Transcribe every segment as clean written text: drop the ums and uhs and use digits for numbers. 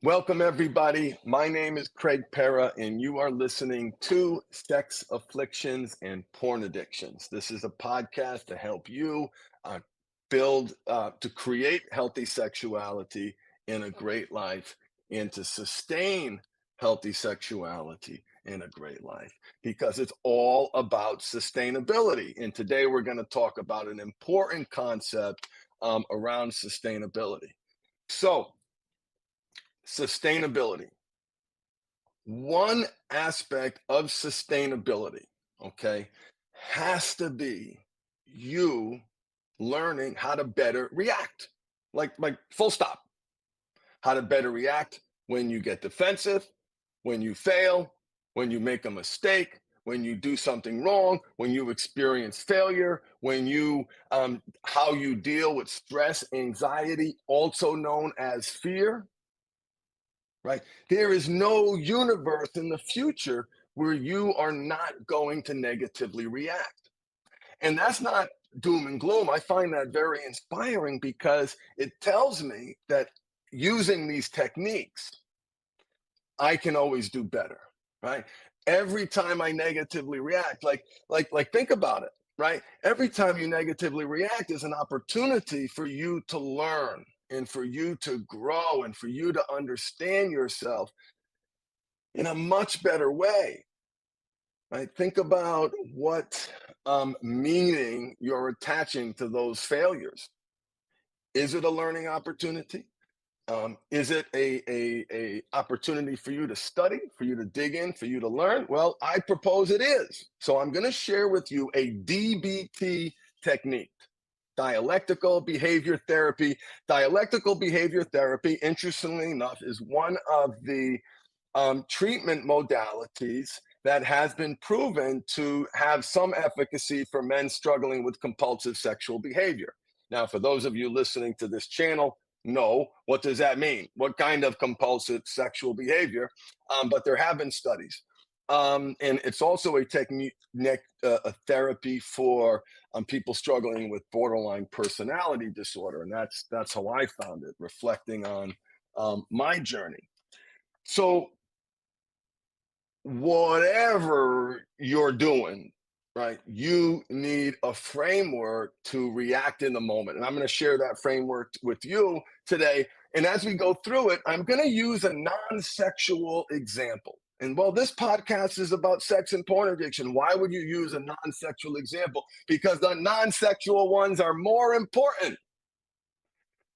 Welcome, everybody. My name is Craig Pera, and you are listening to Sex Afflictions and Porn Addictions. This is a podcast to help you uh, to create healthy sexuality in a great life and to sustain healthy sexuality in a great life because it's all about sustainability. And today we're going to talk about an important concept around sustainability. So, sustainability. One aspect of sustainability, okay, has to be you learning how to better react. Like full stop. How to better react when you get defensive, when you fail, when you make a mistake, when you do something wrong, when you experience failure, when you how you deal with stress, anxiety, also known as fear, right? There is no universe in the future where you are not going to negatively react. And that's not doom and gloom. I find that very inspiring because it tells me that using these techniques, I can always do better, right? Every time I negatively react, like think about it, right? Every time you negatively react is an opportunity for you to learn and for you to grow and for you to understand yourself in a much better way, right? Think about what meaning you're attaching to those failures. Is it a learning opportunity? Is it a opportunity for you to study, for you to dig in, for you to learn? Well, I propose it is. So I'm going to share with you a DBT technique. Dialectical behavior therapy. Dialectical behavior therapy, interestingly enough, is one of the treatment modalities that has been proven to have some efficacy for men struggling with compulsive sexual behavior. Now, for those of you listening to this channel, no, what does that mean? What kind of compulsive sexual behavior? But there have been studies. And it's also a technique, a therapy for people struggling with borderline personality disorder. And that's how I found it, reflecting on my journey. So whatever you're doing, right, you need a framework to react in the moment. And I'm going to share that framework with you today. And as we go through it, I'm going to use a non sexual example. And well, this podcast is about sex and porn addiction. Why would you use a non sexual example? Because the non sexual ones are more important.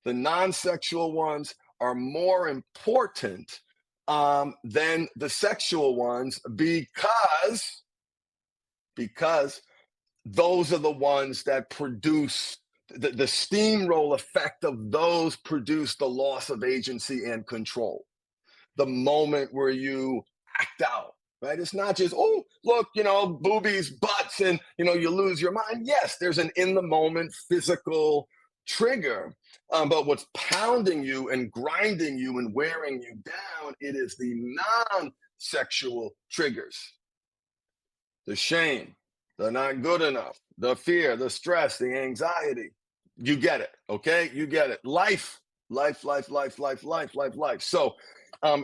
The non sexual ones are more important than the sexual ones because those are the ones that produce the steamroll effect of those produce the loss of agency and control. The moment where you act out, right? It's not just, oh, look, boobies, butts, and, you lose your mind. Yes, there's an in the moment physical trigger. But what's pounding you and grinding you and wearing you down, it is the non sexual triggers, the shame, the not good enough, the fear, the stress, the anxiety. You get it. Okay. You get it. Life. So,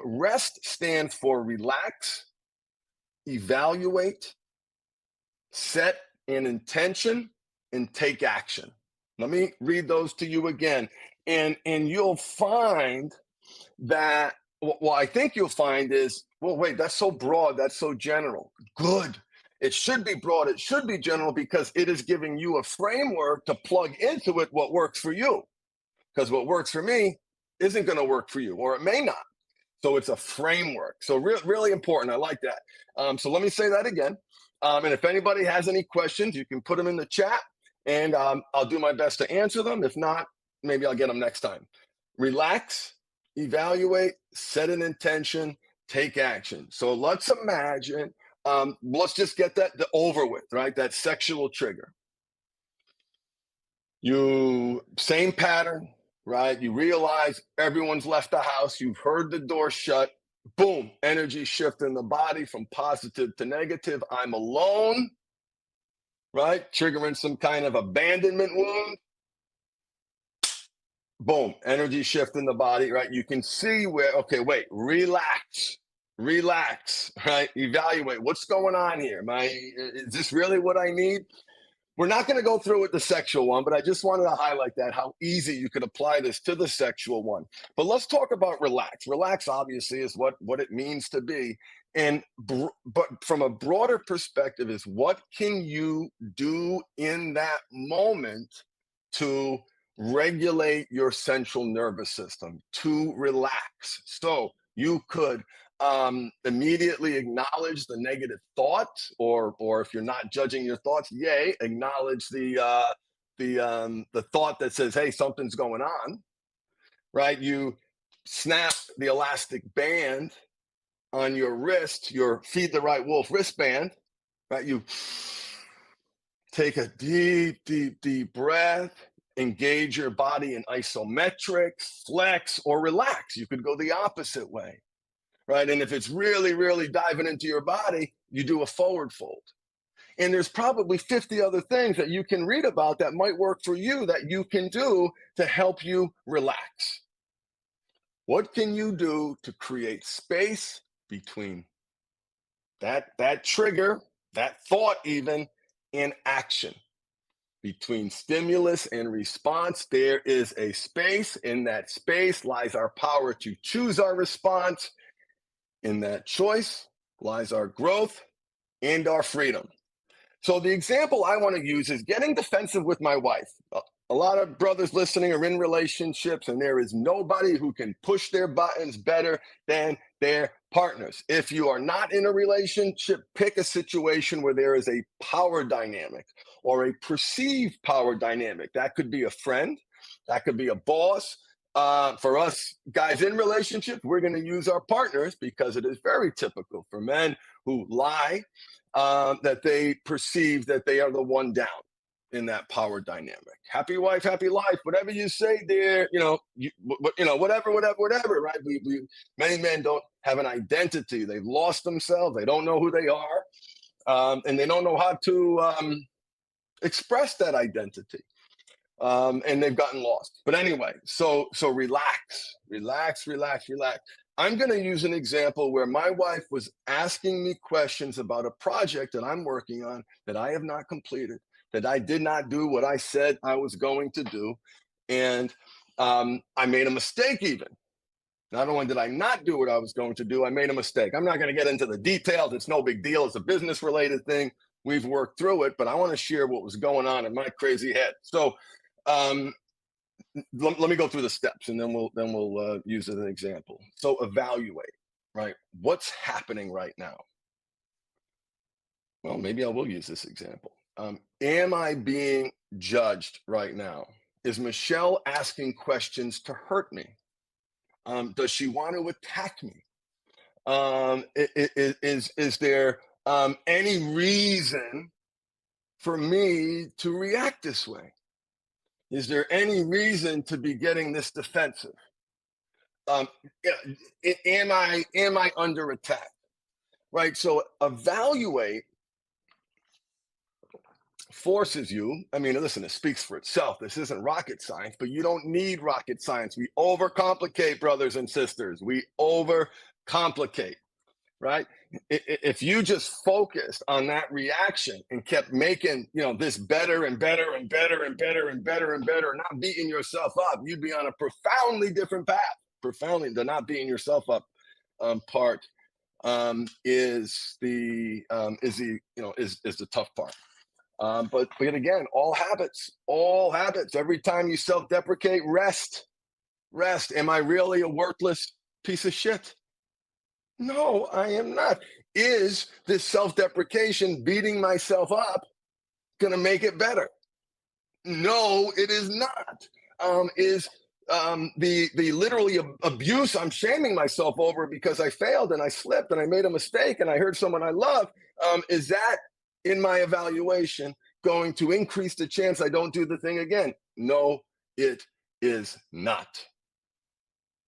rest stands for relax, evaluate, set an intention, and take action. Let me read those to you again. And you'll find that, well, I think you'll find is, well, wait, that's so broad, that's so general. Good. It should be broad, it should be general because it is giving you a framework to plug into it what works for you. Because what works for me isn't going to work for you, or it may not. So it's a framework. So really important. I like that. So let me say that again. And if anybody has any questions, you can put them in the chat and I'll do my best to answer them. If not, maybe I'll get them next time. Relax, evaluate, set an intention, take action. So let's imagine, let's just get that over with, right? That sexual trigger. Same pattern, right? You realize everyone's left the house. You've heard the door shut. Boom, energy shift in the body from positive to negative. I'm alone, right? Triggering some kind of abandonment wound. boom, energy shift in the body, right? You can see where, okay, wait, relax, relax, right? Evaluate what's going on here. Is this really what I need? We're not going to go through with the sexual one, but I just wanted to highlight that how easy you could apply this to the sexual one. But let's talk about relax. Relax, obviously, is what it means to be. But from a broader perspective, is what can you do in that moment to regulate your central nervous system, to relax? So you could immediately acknowledge the negative thought, or if you're not judging your thoughts, yay, acknowledge the thought that says, "Hey, something's going on." Right? You snap the elastic band on your wrist, your Feed the Right Wolf wristband. Right? You take a deep, deep, deep breath. Engage your body in isometrics, flex, or relax. You could go the opposite way, right? And if it's really, really diving into your body, you do a forward fold. And there's probably 50 other things that you can read about that might work for you that you can do to help you relax. What can you do to create space between that trigger, that thought even, and action? Between stimulus and response, there is a space. In that space lies our power to choose our response. In that choice lies our growth and our freedom. So the example I want to use is getting defensive with my wife. A lot of brothers listening are in relationships, and there is nobody who can push their buttons better than their partners. If you are not in a relationship, pick a situation where there is a power dynamic or a perceived power dynamic. That could be a friend, that could be a boss. For us guys in relationships, we're going to use our partners because it is very typical for men who lie, that they perceive that they are the one down in that power dynamic. Happy wife, happy life. Whatever you say, dear, whatever. Right? Many men don't have an identity. They've lost themselves. They don't know who they are, and they don't know how to express that identity. And they've gotten lost. But anyway, so relax, relax, relax, relax. I'm going to use an example where my wife was asking me questions about a project that I'm working on that I have not completed, that I did not do what I said I was going to do. And I made a mistake even. Not only did I not do what I was going to do, I made a mistake. I'm not going to get into the details. It's no big deal. It's a business related thing. We've worked through it, but I want to share what was going on in my crazy head. So um, let me go through the steps, and then we'll use it as an example. So evaluate, right? What's happening right now? Well, maybe I will use this example. Am I being judged right now? Is Michelle asking questions to hurt me? Does she want to attack me? Is there any reason for me to react this way? Is there any reason to be getting this defensive? Um, am I under attack? Right. So evaluate forces you. I mean, listen, it speaks for itself. This isn't rocket science, but you don't need rocket science. We overcomplicate, brothers and sisters. We overcomplicate. Right? If you just focused on that reaction and kept making, this better and better and better and better and better and better, and not beating yourself up, you'd be on a profoundly different path. Profoundly, the not beating yourself up part is the tough part. But again, all habits. Every time you self-deprecate, rest. Am I really a worthless piece of shit? No, I am not. Is this self-deprecation, beating myself up, going to make it better? No, it is not. Is the literally abuse I'm shaming myself over because I failed and I slipped and I made a mistake and I hurt someone I love, is that in my evaluation going to increase the chance I don't do the thing again? No, it is not.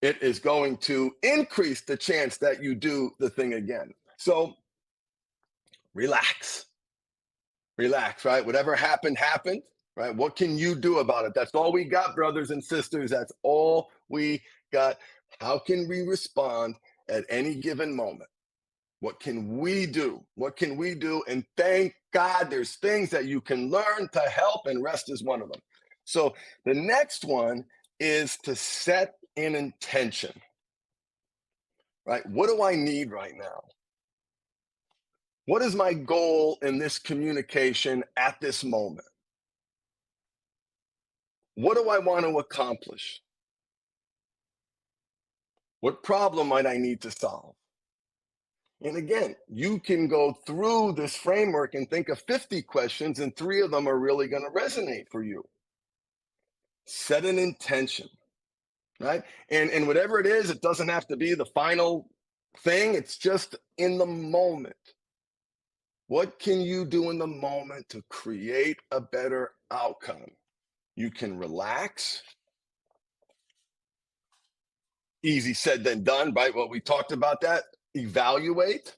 It is going to increase the chance that you do the thing again. So relax, right? Whatever happened, happened, right? What can you do about it? That's all we got, brothers and sisters. That's all we got. How can we respond at any given moment? What can we do? What can we do? And thank God there's things that you can learn to help, and rest is one of them. So the next one is to set an intention, right? What do I need right now? What is my goal in this communication at this moment? What do I want to accomplish? What problem might I need to solve? And again, you can go through this framework and think of 50 questions, and three of them are really going to resonate for you. Set an intention, right? And whatever it is, it doesn't have to be the final thing. It's just in the moment. What can you do in the moment to create a better outcome? You can relax. Easy said than done, right? Well, we talked about that. Evaluate.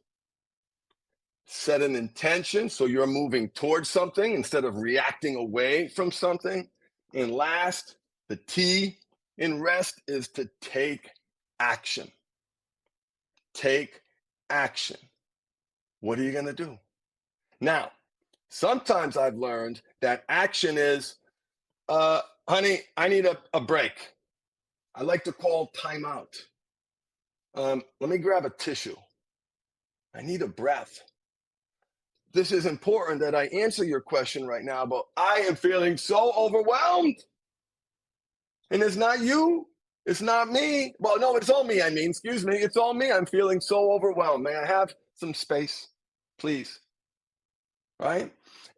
Set an intention so you're moving towards something instead of reacting away from something. And last, the T in rest is to take action. Take action. What are you going to do? Now, sometimes I've learned that action is, honey, I need a break. I like to call timeout. Let me grab a tissue. I need a breath. This is important that I answer your question right now, but I am feeling so overwhelmed. And it's not you. It's not me. Well, no, it's all me. I mean, excuse me. It's all me. I'm feeling so overwhelmed. May I have some space, please? Right?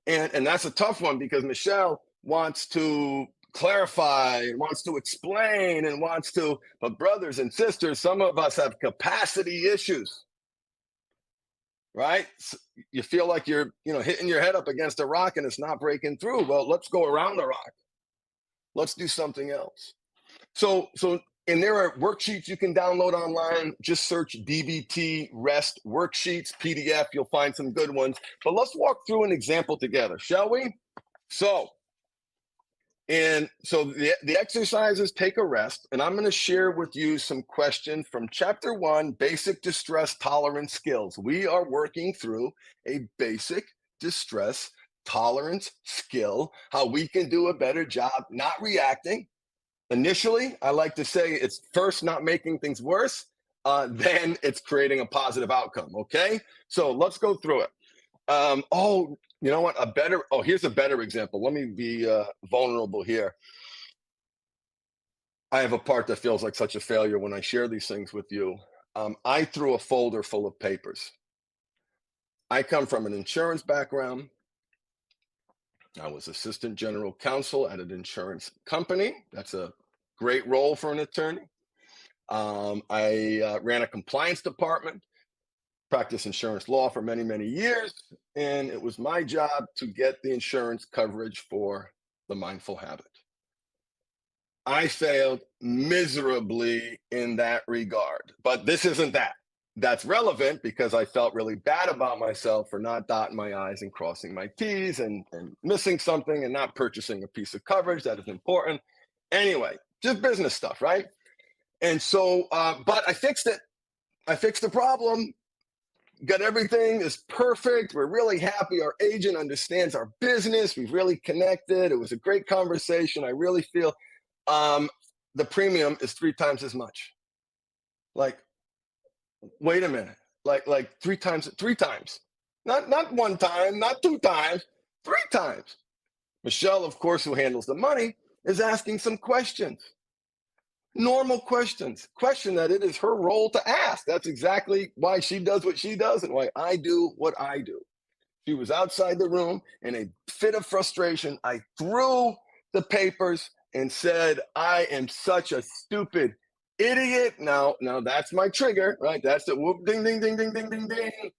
And that's a tough one because Michelle wants to clarify, wants to explain, and wants to, but brothers and sisters, some of us have capacity issues, right? You feel like you're, hitting your head up against a rock and it's not breaking through. Well, let's go around the rock. Let's do something else. And there are worksheets you can download online. Just search DBT REST worksheets, PDF. You'll find some good ones. But let's walk through an example together, shall we? So the exercises take a rest, and I'm going to share with you some questions from Chapter 1, Basic Distress Tolerance Skills. We are working through a basic distress tolerance skill, how we can do a better job not reacting. Initially, I like to say it's first not making things worse, then it's creating a positive outcome, okay? So let's go through it. You know what? Here's a better example. Let me be vulnerable here. I have a part that feels like such a failure when I share these things with you. I threw a folder full of papers. I come from an insurance background. I was assistant general counsel at an insurance company. That's a great role for an attorney. I ran a compliance department, practiced insurance law for many, many years, and it was my job to get the insurance coverage for the mindful habit. I failed miserably in that regard, but this isn't that. That's relevant because I felt really bad about myself for not dotting my I's and crossing my T's and missing something and not purchasing a piece of coverage that is important. Anyway, just business stuff, right? And so, but I fixed it. I fixed the problem. Got everything is perfect. We're really happy. Our agent understands our business. We've really connected. It was a great conversation. I really feel the premium is 3 times as much. Like, wait a minute. Like 3 times, 3 times. Not 1 time, not 2 times, 3 times. Michelle, of course, who handles the money, is asking some questions. Normal questions, question that it is her role to ask. That's exactly why she does what she does and why I do what I do. She was outside the room in a fit of frustration. I threw the papers and said, I am such a stupid idiot. Now that's my trigger, right? That's the whoop, ding, ding, ding, ding, ding, ding, ding.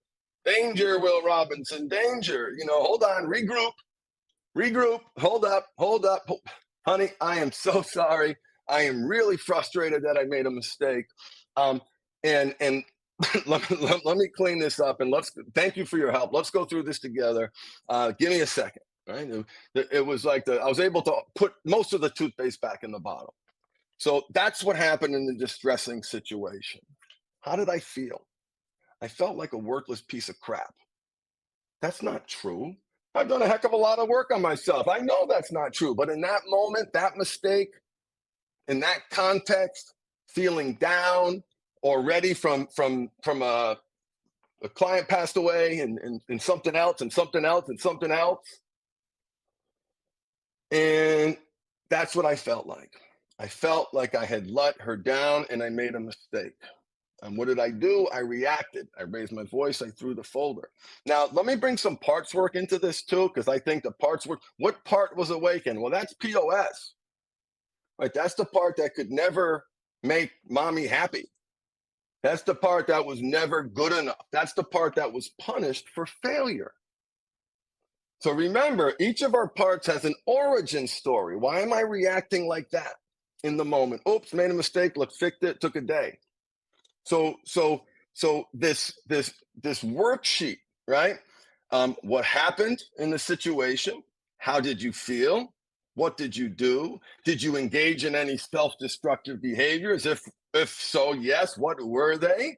Danger, Will Robinson, danger. Hold on, regroup, hold up. Honey, I am so sorry. I am really frustrated that I made a mistake. And let me clean this up and thank you for your help. Let's go through this together. Give me a second. right? It was like I was able to put most of the toothpaste back in the bottle. So that's what happened in the distressing situation. How did I feel? I felt like a worthless piece of crap. That's not true. I've done a heck of a lot of work on myself. I know that's not true. But in that moment, that mistake, in that context, feeling down already from a client passed away and something else and something else and something else. And that's what I felt like. I felt like I had let her down and I made a mistake. And what did I do? I reacted. I raised my voice. I threw the folder. Now, let me bring some parts work into this too, because I think the parts work. What part was awakened? Well, that's POS, right? That's the part that could never make mommy happy. That's the part that was never good enough. That's the part that was punished for failure. So remember, each of our parts has an origin story. Why am I reacting like that in the moment? Oops, made a mistake. Let's fix it. Took a day. So so so this worksheet, right? What happened in the situation? How did you feel? What did you do? Did you engage in any self-destructive behaviors? If so, yes. What were they?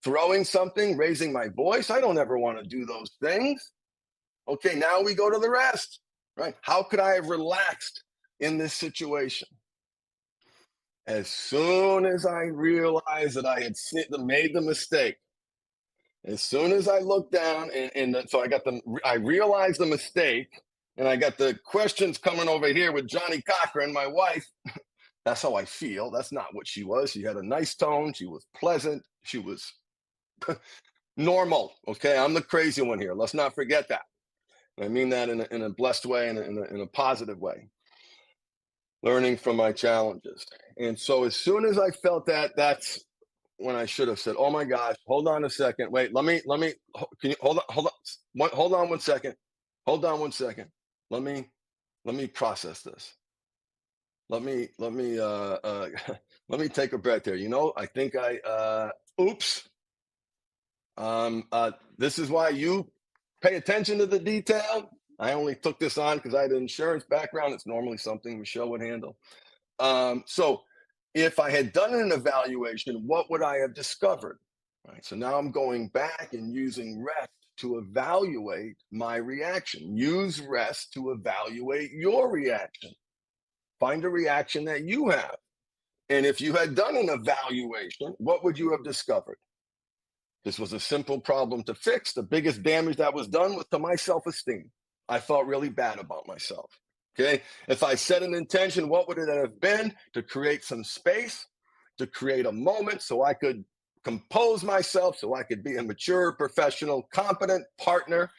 Throwing something, raising my voice. I don't ever want to do those things. Okay, now we go to the rest, right? How could I have relaxed in this situation? As soon as I realized that I had made the mistake, as soon as I looked down so I realized the mistake, and I got the questions coming over here with Johnny Cochran, my wife. That's how I feel. That's not what she was. She had a nice tone. She was pleasant. She was normal. Okay, I'm the crazy one here. Let's not forget that. I mean that in a blessed way and in a positive way, learning from my challenges. And so as soon as I felt that, that's when I should have said, "Oh my gosh, hold on a second. Wait, can you hold on 1 second. Hold on 1 second. Let me, let me process this. Let me, let me take a breath here. I think oops. This is why you pay attention to the detail. I only took this on because I had an insurance background. It's normally something Michelle would handle. So if I had done an evaluation, what would I have discovered? Right. So now I'm going back and using rest to evaluate my reaction. Use rest to evaluate your reaction. Find a reaction that you have. And if you had done an evaluation, what would you have discovered? This was a simple problem to fix. The biggest damage that was done was to my self esteem. I felt really bad about myself. Okay. If I set an intention, what would it have been? To create some space, to create a moment so I could compose myself, so I could be a mature, professional, competent partner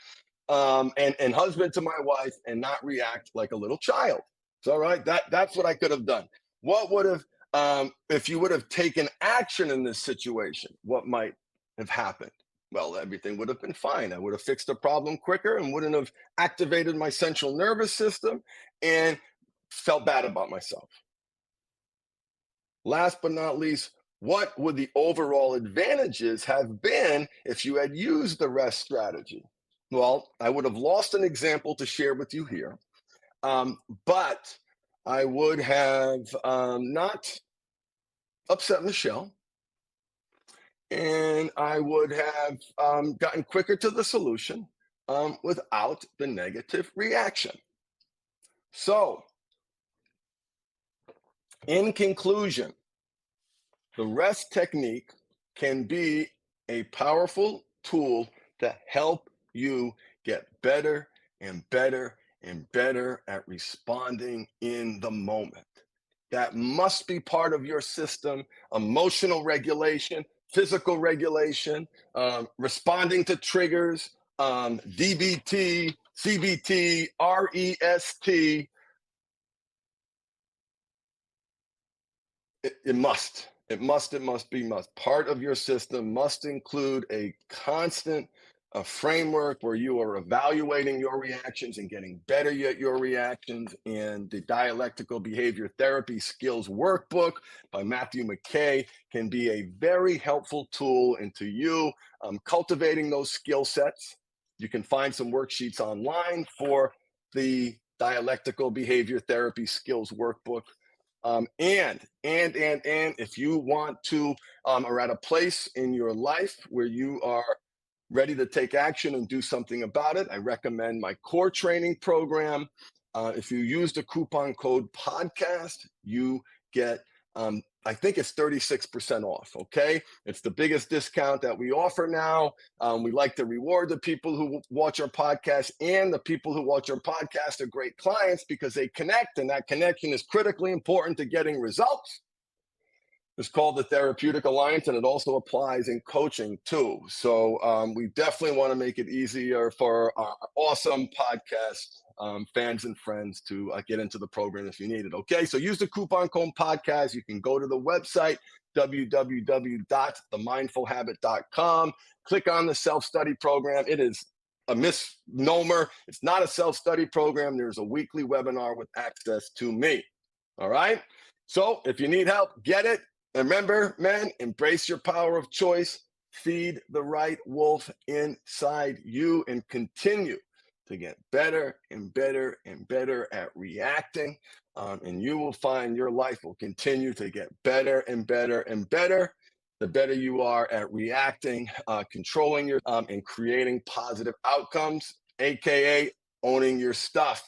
and husband to my wife and not react like a little child. So, all right, that's what I could have done. What would have, if you would have taken action in this situation, what might have happened? Well, everything would have been fine. I would have fixed the problem quicker and wouldn't have activated my central nervous system and felt bad about myself. Last but not least, what would the overall advantages have been if you had used the rest strategy? Well, I would have lost an example to share with you here, but I would have not upset Michelle, and I would have gotten quicker to the solution without the negative reaction. So, in conclusion, the rest technique can be a powerful tool to help you get better and better and better at responding in the moment. That must be part of your system: emotional regulation, physical regulation, responding to triggers, DBT, CBT, REST. It must. It must. Part of your system must include a constant framework where you are evaluating your reactions and getting better at your reactions. And the Dialectical Behavior Therapy Skills Workbook by Matthew McKay can be a very helpful tool into you cultivating those skill sets. You can find some worksheets online for the dialectical behavior therapy skills workbook. And if you want to, are at a place in your life where you are ready to take action and do something about it, I recommend my core training program. If you use the coupon code podcast, you get, I think it's 36% off. Okay. It's the biggest discount that we offer now. We like to reward the people who watch our podcast, and the people who watch our podcast are great clients because they connect, and that connection is critically important to getting results. It's called the Therapeutic Alliance, and it also applies in coaching too. So we definitely want to make it easier for our awesome podcast fans and friends to get into the program if you need it. Okay, so use the coupon code podcast. You can go to the website www.themindfulhabit.com. Click on the self-study program. It is a misnomer. It's not a self-study program. There's a weekly webinar with access to me. All right. So if you need help, get it. And remember, man, embrace your power of choice, feed the right wolf inside you, and continue to get better and better and better at reacting. And you will find your life will continue to get better and better and better. The better you are at reacting, controlling your, and creating positive outcomes, AKA owning your stuff.